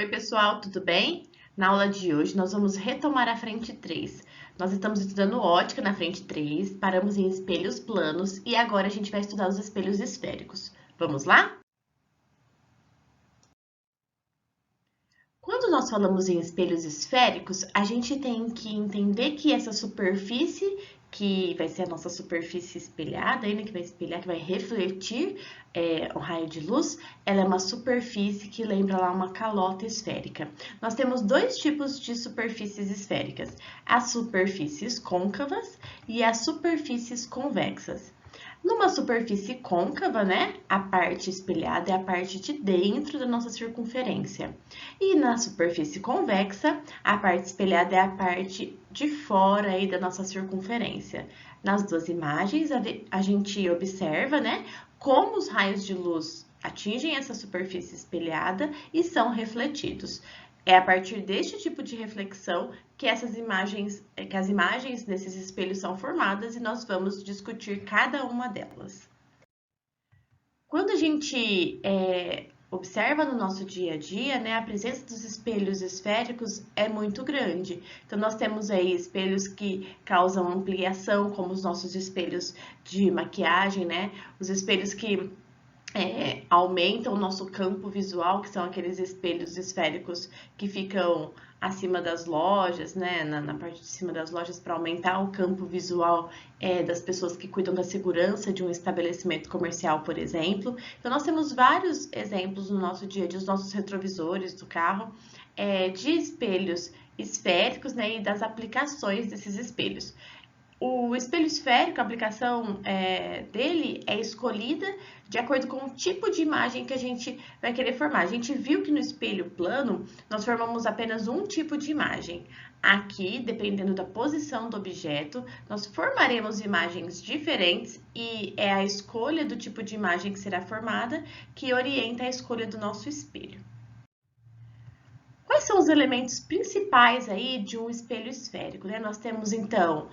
Oi, pessoal, tudo bem? Na aula de hoje, nós vamos retomar a frente 3. Nós estamos estudando ótica na frente 3, paramos em espelhos planos e agora a gente vai estudar os espelhos esféricos. Vamos lá? Quando nós falamos em espelhos esféricos, a gente tem que entender que essa superfície, que vai ser a nossa superfície espelhada, né, que vai espelhar, que vai refletir o raio de luz, ela é uma superfície que lembra lá uma calota esférica. Nós temos dois tipos de superfícies esféricas, as superfícies côncavas e as superfícies convexas. Numa superfície côncava, né, a parte espelhada é a parte de dentro da nossa circunferência. E na superfície convexa, a parte espelhada é a parte de fora aí da nossa circunferência. Nas duas imagens, a gente observa, né, como os raios de luz atingem essa superfície espelhada e são refletidos. É a partir deste tipo de reflexão que as imagens desses espelhos são formadas e nós vamos discutir cada uma delas. Quando a gente observa no nosso dia a dia, né, a presença dos espelhos esféricos é muito grande. Então, nós temos aí espelhos que causam ampliação, como os nossos espelhos de maquiagem, né, os espelhos que aumentam o nosso campo visual, que são aqueles espelhos esféricos que ficam acima das lojas, né, na parte de cima das lojas, para aumentar o campo visual das pessoas que cuidam da segurança de um estabelecimento comercial, por exemplo. Então, nós temos vários exemplos no nosso dia a dia, os nossos retrovisores do carro, de espelhos esféricos, né, e das aplicações desses espelhos. O espelho esférico, a aplicação dele é escolhida de acordo com o tipo de imagem que a gente vai querer formar. A gente viu que no espelho plano, nós formamos apenas um tipo de imagem. Aqui, dependendo da posição do objeto, nós formaremos imagens diferentes e é a escolha do tipo de imagem que será formada que orienta a escolha do nosso espelho. Quais são os elementos principais aí de um espelho esférico, né? Nós temos, então,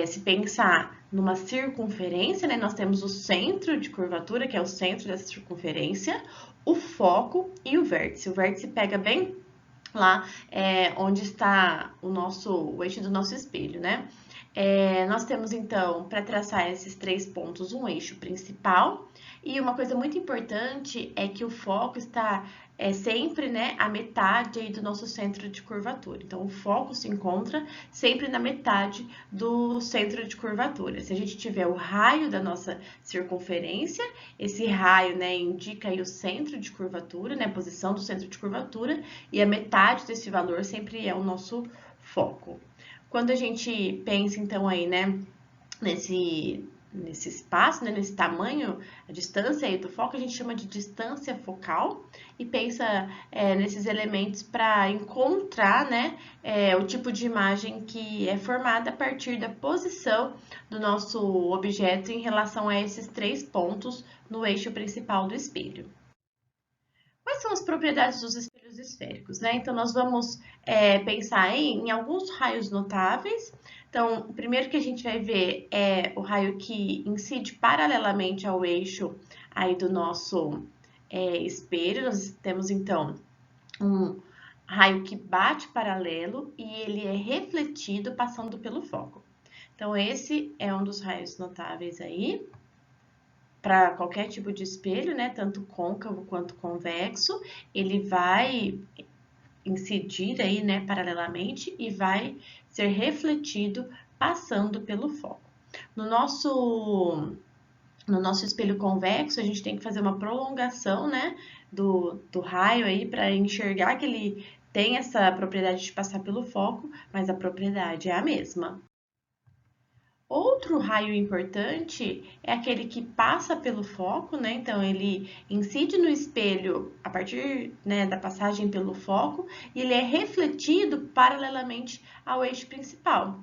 se pensar numa circunferência, né? Nós temos o centro de curvatura, que é o centro dessa circunferência, o foco e o vértice. O vértice pega bem lá onde está o eixo do nosso espelho, né? Nós temos, então, para traçar esses três pontos, um eixo principal. E uma coisa muito importante é que o foco está sempre, né, a metade aí do nosso centro de curvatura. Então, o foco se encontra sempre na metade do centro de curvatura. Se a gente tiver o raio da nossa circunferência, esse raio, né, indica aí o centro de curvatura, né, a posição do centro de curvatura, e a metade desse valor sempre é o nosso foco. Quando a gente pensa, então, aí, né, nesse espaço, né, nesse tamanho, a distância aí do foco, a gente chama de distância focal e pensa nesses elementos para encontrar, né, o tipo de imagem que é formada a partir da posição do nosso objeto em relação a esses três pontos no eixo principal do espelho. Quais são as propriedades dos espelhos esféricos, né? Então, nós vamos pensar em alguns raios notáveis. Então, o primeiro que a gente vai ver é o raio que incide paralelamente ao eixo aí do nosso espelho. Nós temos, então, um raio que bate paralelo e ele é refletido passando pelo foco. Então, esse é um dos raios notáveis aí para qualquer tipo de espelho, né, tanto côncavo quanto convexo, ele vai incidir aí, né, paralelamente e vai ser refletido passando pelo foco. No nosso espelho convexo, a gente tem que fazer uma prolongação, né, do raio aí para enxergar que ele tem essa propriedade de passar pelo foco, mas a propriedade é a mesma. Outro raio importante é aquele que passa pelo foco, né? Então, ele incide no espelho a partir, né, da passagem pelo foco e ele é refletido paralelamente ao eixo principal.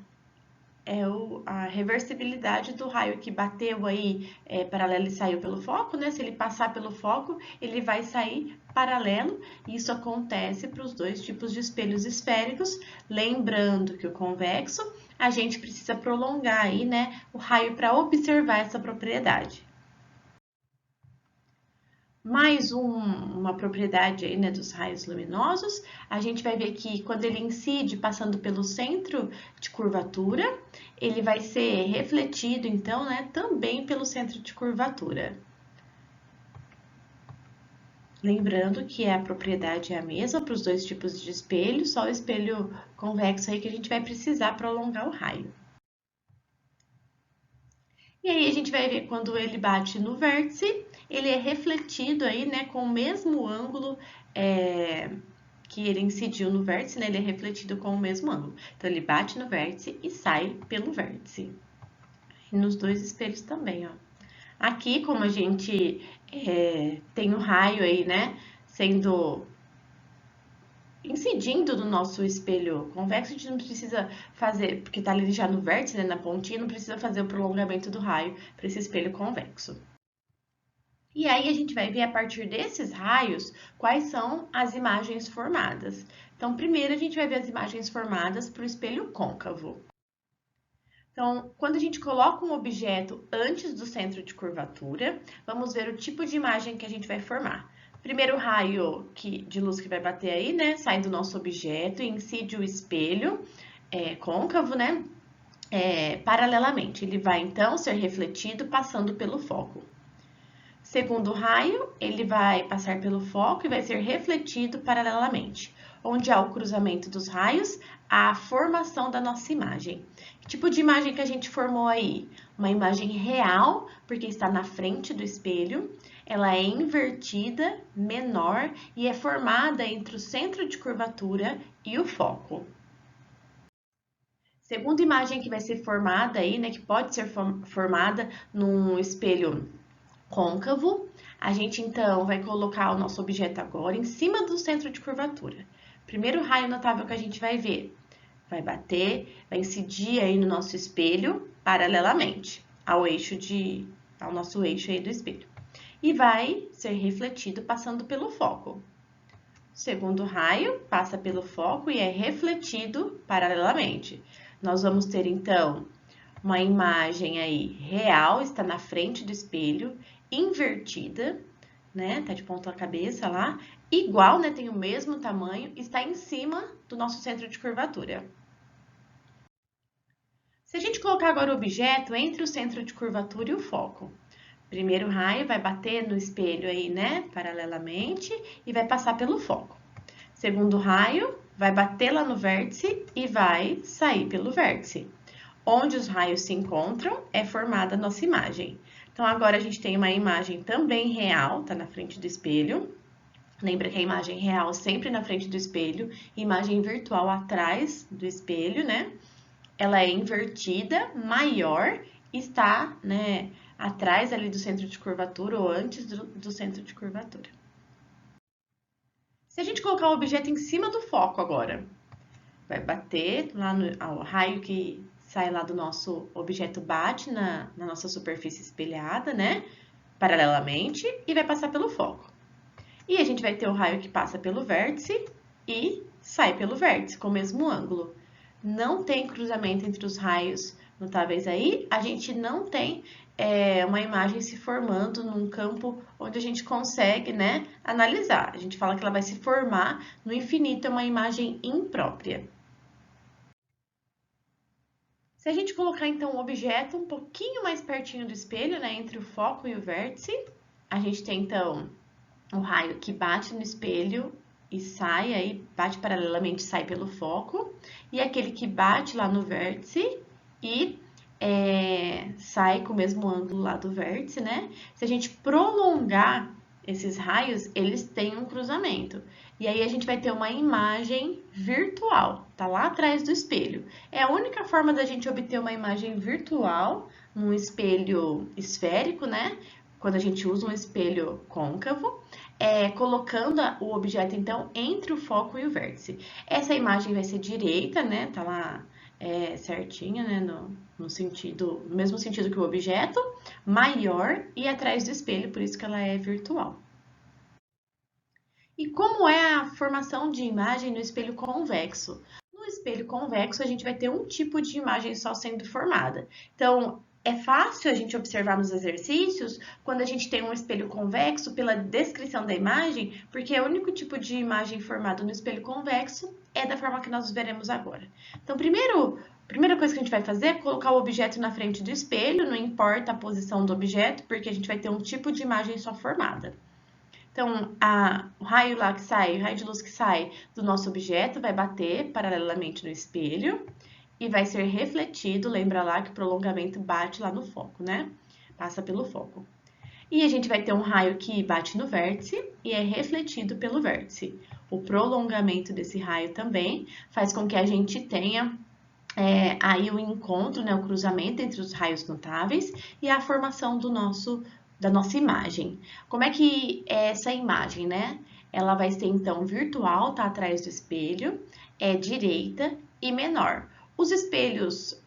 É a reversibilidade do raio que bateu aí paralelo e saiu pelo foco, né? Se ele passar pelo foco, ele vai sair paralelo. Isso acontece para os dois tipos de espelhos esféricos. Lembrando que o convexo, a gente precisa prolongar aí, né, o raio para observar essa propriedade. Mais uma propriedade aí, né, dos raios luminosos, a gente vai ver que quando ele incide passando pelo centro de curvatura, ele vai ser refletido, então, né, também pelo centro de curvatura. Lembrando que a propriedade é a mesma para os dois tipos de espelho, só o espelho convexo aí que a gente vai precisar para alongar o raio. E aí a gente vai ver quando ele bate no vértice, ele é refletido aí, né, com o mesmo ângulo que ele incidiu no vértice, né, ele é refletido com o mesmo ângulo. Então, ele bate no vértice e sai pelo vértice. E nos dois espelhos também, ó. Aqui, como a gente tem o raio aí, né, sendo incidindo no nosso espelho convexo, a gente não precisa fazer, porque tá ali já no vértice, né, na pontinha, não precisa fazer o prolongamento do raio para esse espelho convexo. E aí a gente vai ver a partir desses raios quais são as imagens formadas. Então, primeiro a gente vai ver as imagens formadas para o espelho côncavo. Então, quando a gente coloca um objeto antes do centro de curvatura, vamos ver o tipo de imagem que a gente vai formar. Primeiro raio de luz que vai bater aí, né, sai do nosso objeto e incide o espelho côncavo, né, paralelamente. Ele vai, então, ser refletido passando pelo foco. Segundo raio, ele vai passar pelo foco e vai ser refletido paralelamente. Onde há o cruzamento dos raios, há a formação da nossa imagem. Que tipo de imagem que a gente formou aí? Uma imagem real, porque está na frente do espelho. Ela é invertida, menor e é formada entre o centro de curvatura e o foco. Segunda imagem que vai ser formada aí, né, que pode ser formada num espelho côncavo, a gente então vai colocar o nosso objeto agora em cima do centro de curvatura. Primeiro raio notável que a gente vai ver, vai bater, vai incidir aí no nosso espelho paralelamente ao nosso eixo aí do espelho. E vai ser refletido passando pelo foco. O segundo raio passa pelo foco e é refletido paralelamente. Nós vamos ter então uma imagem aí real, está na frente do espelho, invertida, né? Tá de ponta cabeça lá, igual, né? Tem o mesmo tamanho, está em cima do nosso centro de curvatura. Se a gente colocar agora o objeto entre o centro de curvatura e o foco, primeiro raio vai bater no espelho aí, né? Paralelamente e vai passar pelo foco. Segundo raio vai bater lá no vértice e vai sair pelo vértice. Onde os raios se encontram, é formada a nossa imagem. Então, agora a gente tem uma imagem também real, tá na frente do espelho. Lembra que a imagem real sempre na frente do espelho, imagem virtual atrás do espelho, né? Ela é invertida, maior, está, né, atrás ali do centro de curvatura ou antes do centro de curvatura. Se a gente colocar o objeto em cima do foco agora, vai bater lá no raio que sai lá do nosso objeto, bate na nossa superfície espelhada, né? Paralelamente, e vai passar pelo foco. E a gente vai ter o raio que passa pelo vértice e sai pelo vértice, com o mesmo ângulo. Não tem cruzamento entre os raios notáveis aí, a gente não tem uma imagem se formando num campo onde a gente consegue, né, analisar. A gente fala que ela vai se formar no infinito, é uma imagem imprópria. Se a gente colocar, então, o objeto um pouquinho mais pertinho do espelho, né, entre o foco e o vértice, a gente tem, então, o raio que bate no espelho e sai, aí bate paralelamente e sai pelo foco, e aquele que bate lá no vértice e sai com o mesmo ângulo lá do vértice, né? Se a gente prolongar esses raios, eles têm um cruzamento. E aí a gente vai ter uma imagem virtual, tá lá atrás do espelho. É a única forma da gente obter uma imagem virtual num espelho esférico, né? Quando a gente usa um espelho côncavo, colocando no objeto, então, entre o foco e o vértice. Essa imagem vai ser direita, né? Tá lá certinha, né? No mesmo sentido que o objeto, maior e atrás do espelho, por isso que ela é virtual. E como é a formação de imagem no espelho convexo? No espelho convexo, a gente vai ter um tipo de imagem só sendo formada. Então, É fácil a gente observar nos exercícios quando a gente tem um espelho convexo pela descrição da imagem, porque o único tipo de imagem formada no espelho convexo é da forma que nós veremos agora. Então, primeira coisa que a gente vai fazer é colocar o objeto na frente do espelho, não importa a posição do objeto, porque a gente vai ter um tipo de imagem só formada. Então, o raio lá que sai, o raio de luz que sai do nosso objeto vai bater paralelamente no espelho e vai ser refletido. Lembra lá que o prolongamento bate lá no foco, né? Passa pelo foco. E a gente vai ter um raio que bate no vértice e é refletido pelo vértice. O prolongamento desse raio também faz com que a gente tenha aí o encontro, né, o cruzamento entre os raios notáveis e a formação da nossa imagem. Como é que é essa imagem, né? Ela vai ser então virtual, tá atrás do espelho, é direita e menor. Os espelhos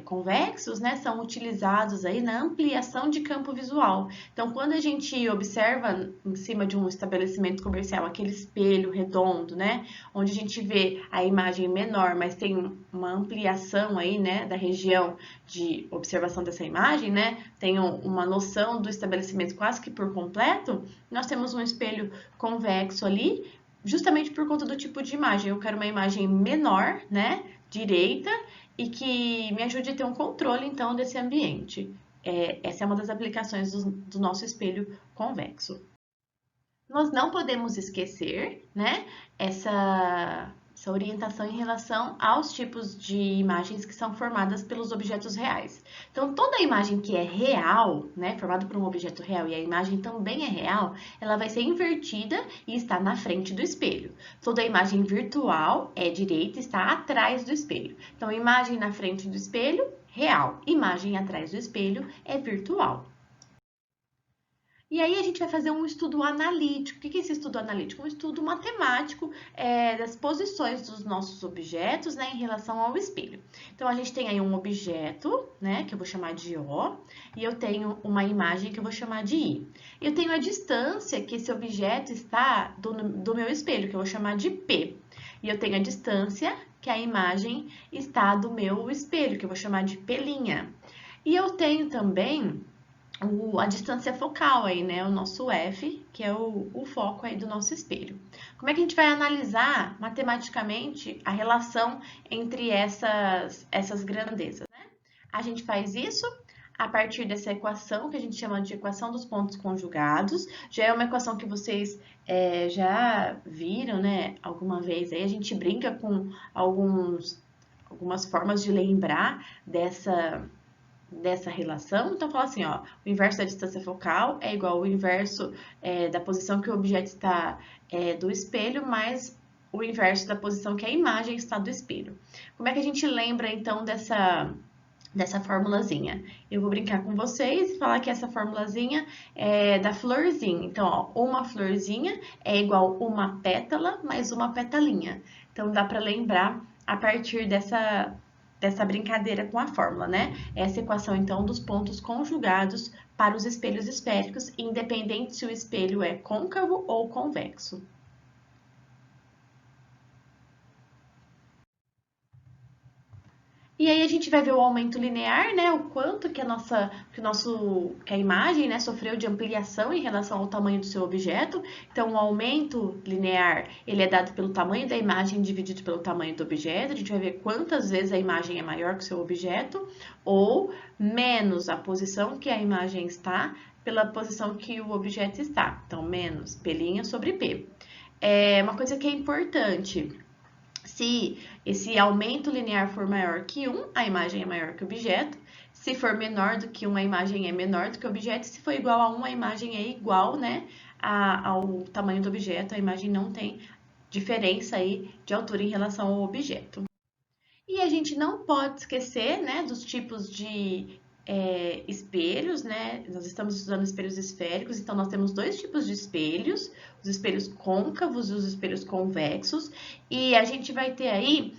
convexos, né, são utilizados aí na ampliação de campo visual. Então, quando a gente observa em cima de um estabelecimento comercial aquele espelho redondo, né, onde a gente vê a imagem menor, mas tem uma ampliação aí, né, da região de observação dessa imagem, né, tem uma noção do estabelecimento quase que por completo, nós temos um espelho convexo ali, justamente por conta do tipo de imagem. Eu quero uma imagem menor, né, direita, e que me ajude a ter um controle, então, desse ambiente. Essa é uma das aplicações do nosso espelho convexo. Nós não podemos esquecer, né, essa orientação em relação aos tipos de imagens que são formadas pelos objetos reais. Então, toda imagem que é real, né, formada por um objeto real e a imagem também é real, ela vai ser invertida e está na frente do espelho. Toda imagem virtual é direita e está atrás do espelho. Então, imagem na frente do espelho, real. Imagem atrás do espelho é virtual. E aí a gente vai fazer um estudo analítico. O que é esse estudo analítico? Um estudo matemático das posições dos nossos objetos, né, em relação ao espelho. Então, a gente tem aí um objeto, né, que eu vou chamar de O, e eu tenho uma imagem que eu vou chamar de I. Eu tenho a distância que esse objeto está do meu espelho, que eu vou chamar de P. E eu tenho a distância que a imagem está do meu espelho, que eu vou chamar de P'. E eu tenho também a distância focal aí, né? O nosso F, que é o foco aí do nosso espelho. Como é que a gente vai analisar matematicamente a relação entre essas grandezas, né? A gente faz isso a partir dessa equação que a gente chama de equação dos pontos conjugados. Já é uma equação que vocês já viram, né? Alguma vez aí a gente brinca com algumas formas de lembrar dessa relação. Então, fala assim, ó, o inverso da distância focal é igual ao inverso da posição que o objeto está do espelho, mais o inverso da posição que a imagem está do espelho. Como é que a gente lembra, então, dessa formulazinha? Eu vou brincar com vocês e falar que essa formulazinha é da florzinha. Então, ó, uma florzinha é igual uma pétala mais uma petalinha. Então, dá para lembrar a partir dessa brincadeira com a fórmula, né? Essa equação, então, dos pontos conjugados para os espelhos esféricos, independente se o espelho é côncavo ou convexo. E aí a gente vai ver o aumento linear, né? O quanto que a imagem, né, sofreu de ampliação em relação ao tamanho do seu objeto. Então, o aumento linear, ele é dado pelo tamanho da imagem dividido pelo tamanho do objeto. A gente vai ver quantas vezes a imagem é maior que o seu objeto, ou menos a posição que a imagem está pela posição que o objeto está. Então, menos P' sobre P. É uma coisa que é importante. Se esse aumento linear for maior que 1, a imagem é maior que o objeto. Se for menor do que 1, a imagem é menor do que o objeto. Se for igual a 1, a imagem é igual, né, ao tamanho do objeto. A imagem não tem diferença aí de altura em relação ao objeto. E a gente não pode esquecer, né, dos tipos de espelhos, né? Nós estamos estudando espelhos esféricos, então nós temos dois tipos de espelhos, os espelhos côncavos e os espelhos convexos, e a gente vai ter aí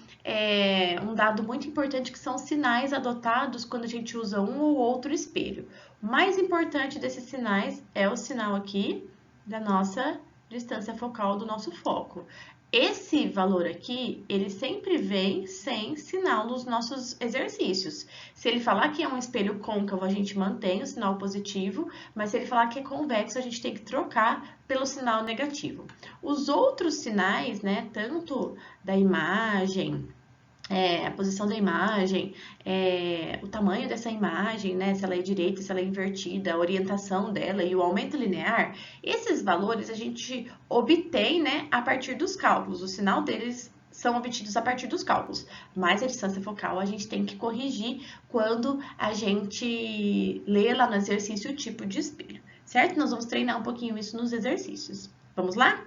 um dado muito importante que são os sinais adotados quando a gente usa um ou outro espelho. O mais importante desses sinais é o sinal aqui da nossa distância focal do nosso foco. Esse valor aqui, ele sempre vem sem sinal nos nossos exercícios. Se ele falar que é um espelho côncavo, a gente mantém o sinal positivo, mas se ele falar que é convexo, a gente tem que trocar pelo sinal negativo. Os outros sinais, né, tanto da imagem, a posição da imagem, o tamanho dessa imagem, né, se ela é direita, se ela é invertida, a orientação dela e o aumento linear, esses valores a gente obtém, né, a partir dos cálculos. O sinal deles são obtidos a partir dos cálculos, mas a distância focal a gente tem que corrigir quando a gente lê lá no exercício o tipo de espelho, certo? Nós vamos treinar um pouquinho isso nos exercícios. Vamos lá?